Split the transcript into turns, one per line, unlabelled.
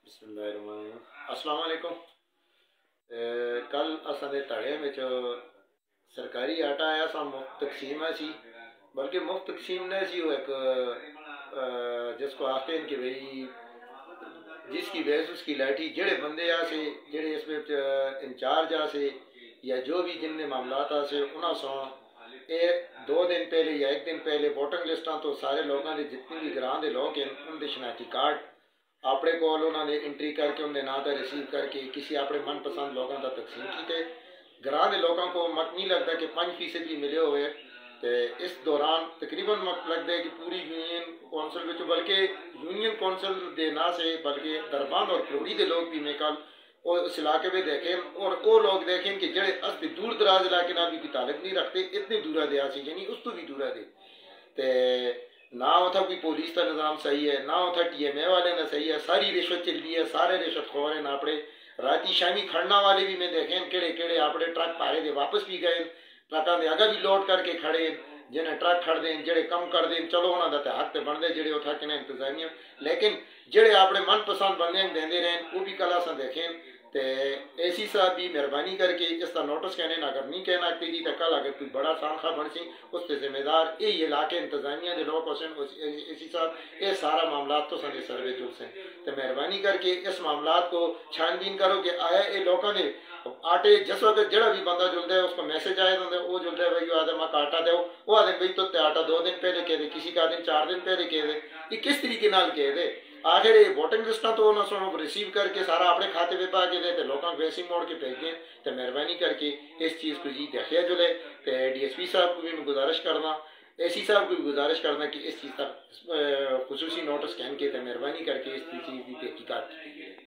अस्सलाम वालेकुम। कल असां दे धड़े विच सरकारी आटा आया सा, मुफ्त तकसीम है सी। बल्कि मुफ्त तकसीम नहीं सी, वो एक जिसको आखते हैं कि भाई जिसकी भैंस उसकी लाठी। जेड़े बंदे आसे जेड़े इस विच इंचार्ज आसे या जो भी जिनने मामलात आसे उन्होंने सो ये 2 दिन पहले या 1 दिन पहले वोटिंग लिस्टां तो सारे लोगों के जितने भी ग्रां के लोग हैं उनके शनाख्ती कार्ड अपने को उन्होंने एंट्री करके उनके नाम का रिसीव करके किसी अपने मनपसंद लोगों का तकसीम किए। ग्रां के लोगों को मत नहीं लगता कि 5% भी मिले हुए। तो इस दौरान तकरीबन मत लगता है कि पूरी यूनियन कौंसल में, बल्कि यूनियन कौंसल के ना से बल्कि दरबान और क्रोड़ी के लोग भी मैं कल और उस इलाके में देखें और वो लोग देखें कि जड़े अस्ति दूर दराज इलाके ना भी कोई ताल्लुक नहीं रखते, इतने दूरा दे आसी यानी उस तो भी दूरा दे। ते ना उथा कोई पुलिस का निज़ाम सही है, ना उथा TMA वाले ना सही है। सारी रिश्वत चल रही है, सारे रिश्वत खोर हैं। अपने राती शामी खड़ना वाले भी मैं देखें केड़े केड़े अपने ट्रक पारे दे वापस भी गए, ट्रकों के अगर भी लोड करके खड़े जिन्हें ट्रक खड़ दें जेड़े कम कर दें। चलो उन्होंने तो हक तो बनते जेड़े उठा के इंतजामिया, लेकिन जेड़े अपने मनपसंद बंदे देंदे रहे वो भी कल अस देखें। तो AC साहब भी मेहरबानी करके इसका नोटिस कहने ना अगर नहीं कहना जी तो कल अगर कोई बड़ा सानखा बन सी उसके जिम्मेदार यही इलाके इंतजामिया के लोग AC साहब ये सारा मामला तो सारे सर्वे जुड़ से। तो मेहरबानी करके इस मामला को छानबीन करो कि आया ये लोगों ने आटे जिस वक्त जड़ा भी बंदा जुलता है उसको मैसेज आया तो वो जुलता है भाई आदम आटा दो, वो आदम भाई तो आटा 2 दिन पहले कह दे, किसी का दिन 4 दिन पहले कह दे। ये किस तरीके नाल कह दे। आखिर ये वोटिंग लिस्टा तो उन्होंने रिसीव करके सारा अपने खाते में पा के दे लोगों को वैसे मोड़ के भेज दें। तो मेहरबानी करके इस चीज़ को जी देखिया जुले। तो DSP साहब को भी मैं गुजारिश करना, AC साहब को भी गुजारिश करना कि इस चीज़ का खुसूसी नोटिस कहन के मेहरबानी करके इस चीज़ की तहकीकात की।